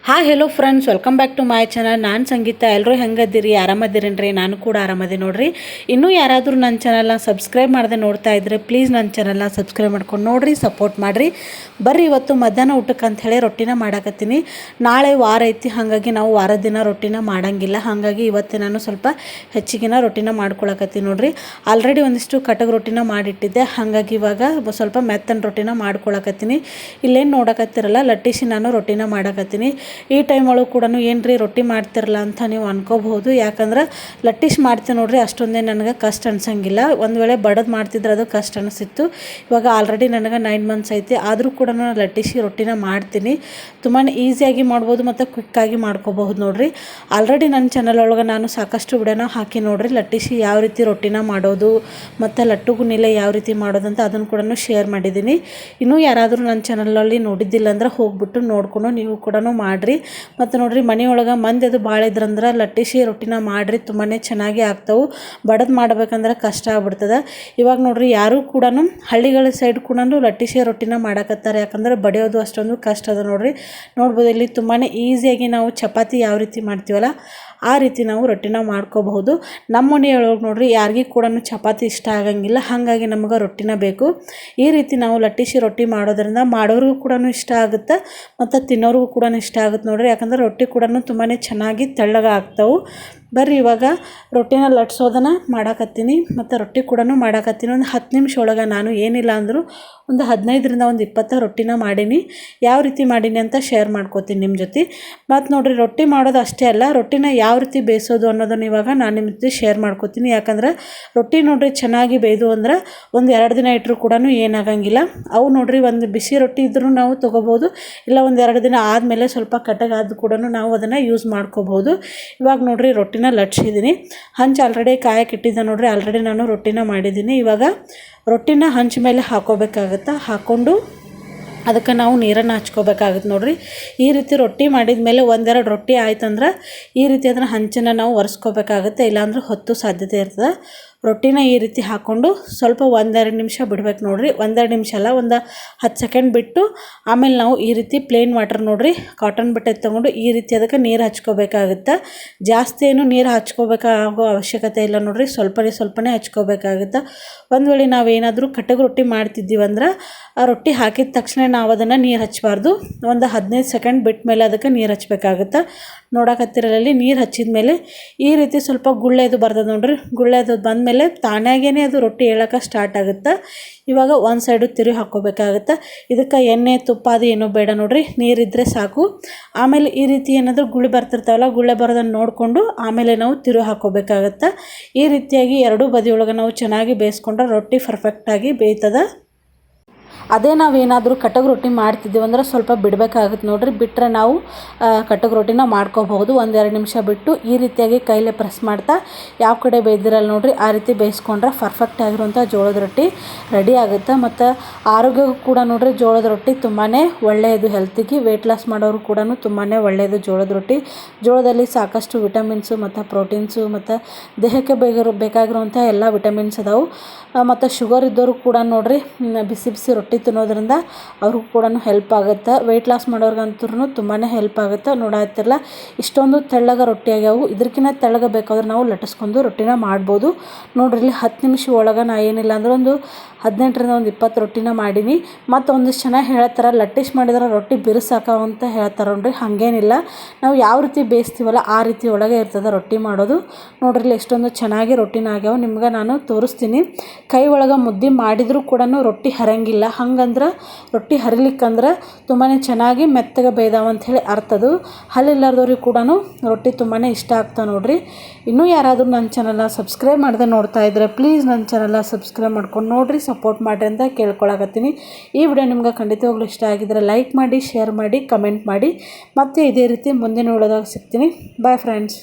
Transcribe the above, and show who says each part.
Speaker 1: Hi hello friends, welcome back to my channel. ನಾನು ಸಂಗೀತ. ಎಲ್ಲರೂ ಹೆಂಗದಿರಿ? ಆರಾಮದಿರೇನ್ರಿ? ನಾನು ಕೂಡ ಆರಾಮದಿ ನೋಡ್ರಿ. ಇನ್ನೂ ಯಾರಾದರೂ ನನ್ನ ಚಾನಲ್ನ ಸಬ್ಸ್ಕ್ರೈಬ್ ಮಾಡದೆ ನೋಡ್ತಾ ಇದ್ದರೆ ಪ್ಲೀಸ್ ನನ್ನ ಚಾನಲ್ನ ಸಬ್ಸ್ಕ್ರೈಬ್ ಮಾಡ್ಕೊಂಡು ನೋಡಿರಿ, ಸಪೋರ್ಟ್ ಮಾಡಿರಿ. ಬರ್ರಿ, ಇವತ್ತು ಮಧ್ಯಾಹ್ನ ಊಟಕ್ಕೆ ಅಂಥೇಳಿ ರೊಟ್ಟಿನ ಮಾಡಾಕತ್ತೀನಿ. ನಾಳೆ ವಾರ ಐತಿ, ಹಾಗಾಗಿ ನಾವು ವಾರದ ದಿನ ರೊಟ್ಟಿನ ಮಾಡೋಂಗಿಲ್ಲ. ಹಾಗಾಗಿ ಇವತ್ತು ನಾನು ಸ್ವಲ್ಪ ಹೆಚ್ಚಿಗಿನ ರೊಟ್ಟಿನ ಮಾಡ್ಕೊಳಕತ್ತೀನಿ ನೋಡ್ರಿ. ಆಲ್ರೆಡಿ ಒಂದಿಷ್ಟು ಕಟಕ್ ರೊಟ್ಟಿನ ಮಾಡಿಟ್ಟಿದ್ದೆ, ಹಾಗಾಗಿ ಇವಾಗ ಸ್ವಲ್ಪ ಮೆತ್ತನ ರೊಟ್ಟಿನ ಮಾಡ್ಕೊಳಕತ್ತೀನಿ. ಇಲ್ಲೇನು ನೋಡಕತ್ತಿರಲ್ಲ, ಲಟ್ಟಿಸಿ ನಾನು ರೊಟ್ಟಿನ ಮಾಡಾಕತ್ತೀನಿ. ಈ ಟೈಮ್ ಒಳಗೆ ಕೂಡ ಏನು ರೀ ರೊಟ್ಟಿ ಮಾಡ್ತಿರಲ್ಲ ಅಂತ ನೀವು ಅನ್ಕೋಬಹುದು. ಯಾಕಂದ್ರೆ ಲಟ್ಟಿಸಿ ಮಾಡ್ತೀನಿ ನೋಡ್ರಿ, ಅಷ್ಟೊಂದೇ ನನಗೆ ಕಷ್ಟ ಅನ್ಸಂಗಿಲ್ಲ. ಒಂದು ವೇಳೆ ಬಡದು ಮಾಡ್ತಿದ್ರೆ ಅದು ಕಷ್ಟ ಅನಿಸಿತ್ತು. ಇವಾಗ ಆಲ್ರೆಡಿ ನನಗೆ 9 ಮಂತ್ಸ್ ಐತಿ, ಆದರೂ ಕೂಡ ನಾನು ಲಟ್ಟಿಸಿ ರೊಟ್ಟಿನ ಮಾಡ್ತೀನಿ. ತುಂಬಾ ಈಸಿಯಾಗಿ ಮಾಡ್ಬೋದು ಮತ್ತು ಕ್ವಿಕ್ಕಾಗಿ ಮಾಡ್ಕೋಬಹುದು ನೋಡ್ರಿ. ಆಲ್ರೆಡಿ ನನ್ನ ಚಾನಲ್ ಒಳಗೆ ನಾನು ಸಾಕಷ್ಟು ವಿಡಿಯೋನ ಹಾಕಿ ನೋಡ್ರಿ, ಲಟ್ಟಿಸಿ ಯಾವ ರೀತಿ ರೊಟ್ಟಿನ ಮಾಡೋದು ಮತ್ತು ಲಟ್ಟುಗುನಿಲೆ ಯಾವ ರೀತಿ ಮಾಡೋದಂತ ಅದನ್ನು ಕೂಡ ಶೇರ್ ಮಾಡಿದ್ದೀನಿ. ಇನ್ನೂ ಯಾರಾದರೂ ನನ್ನ ಚಾನಲಲ್ಲಿ ನೋಡಿದ್ದಿಲ್ಲ ಅಂದ್ರೆ ಹೋಗ್ಬಿಟ್ಟು ನೋಡ್ಕೊಂಡು ನೀವು ಕೂಡ ಮಾಡಿರಿ. ಮತ್ತು ನೋಡ್ರಿ, ಮನೆಯೊಳಗೆ ಮಂದಿ ಅದು ಭಾಳ ಇದ್ರಂದ್ರೆ ಲಟ್ಟಿಸಿ ರೊಟ್ಟಿನ ಮಾಡಿರಿ, ತುಂಬಾ ಚೆನ್ನಾಗಿ ಆಗ್ತಾವೆ. ಬಡದು ಮಾಡ್ಬೇಕಂದ್ರೆ ಕಷ್ಟ ಆಗ್ಬಿಡ್ತದೆ. ಇವಾಗ ನೋಡ್ರಿ, ಯಾರೂ ಕೂಡ ಹಳ್ಳಿಗಳ ಸೈಡ್ ಕೂಡ ಲಟ್ಟಿಸಿ ರೊಟ್ಟಿನ ಮಾಡಕತ್ತಾರೆ. ಯಾಕಂದ್ರೆ ಬಡಿಯೋದು ಅಷ್ಟೊಂದು ಕಷ್ಟ ಅದ ನೋಡ್ರಿ. ನೋಡ್ಬೋದು, ಇಲ್ಲಿ ತುಂಬಾ ಈಸಿಯಾಗಿ ನಾವು ಚಪಾತಿ ಯಾವ ರೀತಿ ಮಾಡ್ತೀವಲ್ಲ ಆ ರೀತಿ ನಾವು ರೊಟ್ಟಿನ ಮಾಡ್ಕೋಬಹುದು. ನಮ್ಮ ಮನೆಯೊಳಗೆ ನೋಡ್ರಿ, ಯಾರಿಗೂ ಕೂಡ ಚಪಾತಿ ಇಷ್ಟ ಆಗಂಗಿಲ್ಲ, ಹಾಗಾಗಿ ನಮಗೆ ರೊಟ್ಟಿನ ಬೇಕು. ಈ ರೀತಿ ನಾವು ಲಟ್ಟಿಸಿ ರೊಟ್ಟಿ ಮಾಡೋದ್ರಿಂದ ಮಾಡೋರಿಗೂ ಕೂಡ ಇಷ್ಟ ಆಗುತ್ತೆ ಮತ್ತು ತಿನ್ನೋರಿಗೂ ಕೂಡ ಇಷ್ಟ ಆಗುತ್ತೆ ನೋಡ್ರಿ. ಯಾಕಂದ್ರೆ ರೊಟ್ಟಿ ಕೂಡ ತುಂಬಾ ಚೆನ್ನಾಗಿ ತೆಳ್ಳಗೆ ಆಗ್ತಾವೆ. ಬರ್ರಿ, ಇವಾಗ ರೊಟ್ಟಿನ ಲಟ್ಸೋದನ್ನು ಮಾಡಾಕತ್ತೀನಿ ಮತ್ತು ರೊಟ್ಟಿ ಕೂಡ ಮಾಡಾಕತ್ತೀನಿ. ಒಂದು 10 ನಿಮಿಷ ಒಳಗೆ ನಾನು ಏನಿಲ್ಲ ಅಂದರೂ ಒಂದು 15ರಿಂದ 20 ರೊಟ್ಟಿನ ಮಾಡೀನಿ. ಯಾವ ರೀತಿ ಮಾಡೀನಿ ಅಂತ ಶೇರ್ ಮಾಡ್ಕೋತೀನಿ ನಿಮ್ಮ ಜೊತೆ. ಮತ್ತು ನೋಡಿರಿ, ರೊಟ್ಟಿ ಮಾಡೋದು ಅಷ್ಟೇ ಅಲ್ಲ, ರೊಟ್ಟಿನ ಯಾವ ರೀತಿ ಬೇಯಿಸೋದು ಅನ್ನೋದನ್ನು ಇವಾಗ ನಾನು ನಿಮ್ಮ ಜೊತೆ ಶೇರ್ ಮಾಡ್ಕೋತೀನಿ. ಯಾಕಂದ್ರೆ ರೊಟ್ಟಿ ನೋಡಿರಿ ಚೆನ್ನಾಗಿ ಬೇಯ್ದು ಅಂದ್ರೆ ಒಂದು 2 ದಿನ ಇಟ್ಟರು ಕೂಡ ಏನಾಗಂಗಿಲ್ಲ. ಅವು ನೋಡಿರಿ, ಒಂದು ಬಿಸಿ ರೊಟ್ಟಿ ಇದ್ರೂ ನಾವು ತೊಗೋಬೋದು, ಇಲ್ಲ ಒಂದು 2 ದಿನ ಆದಮೇಲೆ ಸ್ವಲ್ಪ ಕಟ್ಟಗಾದ ಕೂಡ ನಾವು ಅದನ್ನು ಯೂಸ್ ಮಾಡ್ಕೋಬೋದು. ಇವಾಗ ನೋಡಿರಿ, ರೊಟ್ಟಿನ ಲಟ್ಸಿದ್ದೀನಿ. ಹಂಚು ಆಲ್ರೆಡಿ ಕಾಯಕ್ಕಿಟ್ಟಿದ್ದೆ ನೋಡ್ರಿ. ಆಲ್ರೆಡಿ ನಾನು ರೊಟ್ಟಿನ ಮಾಡಿದ್ದೀನಿ. ಇವಾಗ ರೊಟ್ಟಿನ ಹಂಚು ಮೇಲೆ ಹಾಕೋಬೇಕಾಗುತ್ತೆ. ಹಾಕ್ಕೊಂಡು ಅದಕ್ಕೆ ನಾವು ನೀರನ್ನು ಹಚ್ಕೋಬೇಕಾಗುತ್ತೆ ನೋಡ್ರಿ. ಈ ರೀತಿ ರೊಟ್ಟಿ ಮಾಡಿದ ಮೇಲೆ 1-2 ರೊಟ್ಟಿ ಆಯ್ತಂದ್ರೆ ಈ ರೀತಿ ಅದನ್ನು ಹಂಚನ್ನು ನಾವು ಒರೆಸ್ಕೋಬೇಕಾಗುತ್ತೆ, ಇಲ್ಲಾಂದ್ರೆ ಹೊತ್ತು ಸಾಧ್ಯತೆ ಇರ್ತದೆ. ರೊಟ್ಟಿನ ಈ ರೀತಿ ಹಾಕ್ಕೊಂಡು ಸ್ವಲ್ಪ 1-2 ನಿಮಿಷ ಬಿಡ್ಬೇಕು ನೋಡ್ರಿ. 1-2 ನಿಮಿಷ ಅಲ್ಲ, ಒಂದು 10 ಸೆಕೆಂಡ್ ಬಿಟ್ಟು ಆಮೇಲೆ ನಾವು ಈ ರೀತಿ ಪ್ಲೇನ್ ವಾಟರ್ ನೋಡ್ರಿ, ಕಾಟನ್ ಬಟ್ಟೆ ತೊಗೊಂಡು ಈ ರೀತಿ ಅದಕ್ಕೆ ನೀರು ಹಚ್ಕೋಬೇಕಾಗುತ್ತೆ. ಜಾಸ್ತಿ ಏನು ನೀರು ಹಚ್ಕೋಬೇಕಾಗೋ ಅವಶ್ಯಕತೆ ಇಲ್ಲ ನೋಡ್ರಿ, ಸ್ವಲ್ಪನೇ ಹಚ್ಕೋಬೇಕಾಗುತ್ತೆ. ಒಂದು ವೇಳೆ ನಾವೇನಾದರೂ ಕಟಕ್ ರೊಟ್ಟಿ ಮಾಡ್ತಿದ್ದೀವಂದ್ರೆ ಆ ರೊಟ್ಟಿ ಹಾಕಿದ ತಕ್ಷಣ ನಾವು ಅದನ್ನು ನೀರು ಹಚ್ಚಬಾರ್ದು. ಒಂದು 15 ಸೆಕೆಂಡ್ ಬಿಟ್ಟ ಮೇಲೆ ಅದಕ್ಕೆ ನೀರು ಹಚ್ಬೇಕಾಗುತ್ತೆ. ನೋಡಕತ್ತಿರಲ್ಲಿ ನೀರು ಹಚ್ಚಿದ ಮೇಲೆ ಈ ರೀತಿ ಸ್ವಲ್ಪ ಗುಳ್ಳೆದು ಬರ್ತದೆ ನೋಡ್ರಿ. ಗುಳ್ಳೆದು ಬಂದಮೇಲೆ ತಾನಾಗೇ ಅದು ರೊಟ್ಟಿ ಏಳಕ್ಕೆ ಸ್ಟಾರ್ಟ್ ಆಗುತ್ತೆ. ಇವಾಗ ಒಂದು ಸೈಡು ತಿರುವಿ ಹಾಕ್ಕೋಬೇಕಾಗುತ್ತೆ. ಇದಕ್ಕೆ ಎಣ್ಣೆ ತುಪ್ಪ ಅದು ಏನೂ ಬೇಡ ನೋಡ್ರಿ, ನೀರಿದ್ದರೆ ಸಾಕು. ಆಮೇಲೆ ಈ ರೀತಿ ಏನಾದರೂ ಗುಳಿ ಬರ್ತಿರ್ತಾವಲ್ಲ, ಗುಳ್ಳೆ ಬರೋದನ್ನು ನೋಡಿಕೊಂಡು ಆಮೇಲೆ ನಾವು ತಿರುವಿ ಹಾಕ್ಕೋಬೇಕಾಗುತ್ತೆ. ಈ ರೀತಿಯಾಗಿ ಎರಡೂ ಬದಿಯೊಳಗೆ ನಾವು ಚೆನ್ನಾಗಿ ಬೇಯಿಸ್ಕೊಂಡ್ರೆ ರೊಟ್ಟಿ ಪರ್ಫೆಕ್ಟಾಗಿ ಬೇಯ್ತದೆ. ಅದೇ ನಾವೇನಾದರೂ ಕಟಕ್ ರೊಟ್ಟಿ ಮಾಡ್ತಿದ್ದೀವಿ ಅಂದ್ರೆ ಸ್ವಲ್ಪ ಬಿಡಬೇಕಾಗುತ್ತೆ ನೋಡ್ರಿ. ಬಿಟ್ಟರೆ ನಾವು ಕಟಕ್ ರೊಟ್ಟಿನ ಮಾಡ್ಕೋಬಹುದು. 1-2 ನಿಮಿಷ ಬಿಟ್ಟು ಈ ರೀತಿಯಾಗಿ ಕೈಲೇ ಪ್ರೆಸ್ ಮಾಡ್ತಾ ಯಾವ ಕಡೆ ಬೇಯ್ದಿರಲ್ಲ ನೋಡ್ರಿ ಆ ರೀತಿ ಬೇಯಿಸ್ಕೊಂಡ್ರೆ ಪರ್ಫೆಕ್ಟ್ ಆಗಿರುವಂಥ ಜೋಳದ ರೊಟ್ಟಿ ರೆಡಿ ಆಗುತ್ತೆ. ಮತ್ತು ಆರೋಗ್ಯಕ್ಕೂ ಕೂಡ ನೋಡ್ರಿ ಜೋಳದ ರೊಟ್ಟಿ ತುಂಬಾ ಒಳ್ಳೆಯದು. ಹೆಲ್ತಿಗೆ ವೆಯ್ಟ್ ಲಾಸ್ ಮಾಡೋರು ಕೂಡ ತುಂಬಾ ಒಳ್ಳೆಯದು ಜೋಳದ ರೊಟ್ಟಿ. ಜೋಳದಲ್ಲಿ ಸಾಕಷ್ಟು ವಿಟಮಿನ್ಸು ಮತ್ತು ಪ್ರೋಟೀನ್ಸು ಮತ್ತು ದೇಹಕ್ಕೆ ಬೇಕಾಗಿರುವಂಥ ಎಲ್ಲ ವಿಟಮಿನ್ಸ್ ಅದಾವೆ. ಮತ್ತು ಶುಗರ್ ಇದ್ದವರು ಕೂಡ ನೋಡ್ರಿ ಬಿಸಿ ಬಿಸಿ ರೊಟ್ಟಿ ತಿನ್ನೋದ್ರಿಂದ ಅವ್ರಿಗೂ ಕೂಡ ಹೆಲ್ಪ್ ಆಗುತ್ತೆ. ವೆಯ್ಟ್ ಲಾಸ್ ಮಾಡೋರ್ಗಂತೂ ತುಂಬಾ ಹೆಲ್ಪ್ ಆಗುತ್ತೆ. ನೋಡಾತಿರಲ್ಲ, ಇಷ್ಟೊಂದು ತೆಳ್ಳಗೆ ರೊಟ್ಟಿ ಆಗ್ಯಾವು. ಇದಕ್ಕಿಂತ ತೆಳ್ಳಗೆ ಬೇಕಾದ್ರೆ ನಾವು ಲಟ್ಟಿಸ್ಕೊಂಡು ರೊಟ್ಟಿನ ಮಾಡ್ಬೋದು ನೋಡ್ರಿ. ಇಲ್ಲಿ 10 ನಿಮಿಷ ಒಳಗೆ ನಾ ಏನಿಲ್ಲ ಅಂದ್ರೆ ಒಂದು 18ರಿಂದ 20 ರೊಟ್ಟಿನ ಮಾಡೀನಿ. ಮತ್ತು ಒಂದಿಷ್ಟು ಜನ ಹೇಳ್ತಾರೆ ಲಟ್ಟಿಸಿ ಮಾಡಿದ್ರೆ ರೊಟ್ಟಿ ಬಿರುಸಾಕಾವ ಅಂತ ಹೇಳ್ತಾರೆ ನೋಡ್ರಿ. ಹಾಗೇನಿಲ್ಲ, ನಾವು ಯಾವ ರೀತಿ ಬೇಯಿಸ್ತೀವಲ್ಲ ಆ ರೀತಿ ಒಳಗೆ ಇರ್ತದೆ ರೊಟ್ಟಿ ಮಾಡೋದು. ನೋಡ್ರಿ, ಎಷ್ಟೊಂದು ಚೆನ್ನಾಗಿ ರೊಟ್ಟಿನ ಆಗ್ಯಾವ. ನಿಮ್ಗೆ ನಾನು ತೋರಿಸ್ತೀನಿ. ಕೈ ಒಳಗೆ ಮುದ್ದೆ ಮಾಡಿದರೂ ಕೂಡ ರೊಟ್ಟಿ ಹರಂಗಿಲ್ಲ. ಹಂಗಂದ್ರೆ ರೊಟ್ಟಿ ಹರಿಲಿಕ್ಕಂದ್ರೆ ತುಂಬಾ ಚೆನ್ನಾಗಿ ಮೆತ್ತಗೆ ಬೇಯ್ದಾವ ಅಂಥೇಳಿ ಅರ್ಥದು. ಹಲ್ಲಿಲ್ಲಾರ್ದವ್ರಿಗೆ ಕೂಡ ರೊಟ್ಟಿ ತುಂಬಾ ಇಷ್ಟ ಆಗ್ತಾ ನೋಡ್ರಿ. ಇನ್ನೂ ಯಾರಾದರೂ ನನ್ನ ಚಾನಲ್ನ ಸಬ್ಸ್ಕ್ರೈಬ್ ಮಾಡದೆ ನೋಡ್ತಾ ಇದ್ದರೆ ಪ್ಲೀಸ್ ನನ್ನ ಚಾನಲ್ನ ಸಬ್ಸ್ಕ್ರೈಬ್ ಮಾಡ್ಕೊಂಡು ನೋಡಿರಿ, ಸಪೋರ್ಟ್ ಮಾಡಿರಿ ಅಂತ ಕೇಳ್ಕೊಳಕತ್ತೀನಿ. ಈ ವಿಡಿಯೋ ನಿಮ್ಗೆ ಖಂಡಿತವಾಗ್ಲೂ ಇಷ್ಟ ಆಗಿದ್ರೆ ಲೈಕ್ ಮಾಡಿ, ಶೇರ್ ಮಾಡಿ, ಕಮೆಂಟ್ ಮಾಡಿ. ಮತ್ತೆ ಇದೇ ರೀತಿ ಮುಂದಿನ ವಿಡಿಯೋದಾಗ ಸಿಗ್ತೀನಿ. Bye friends.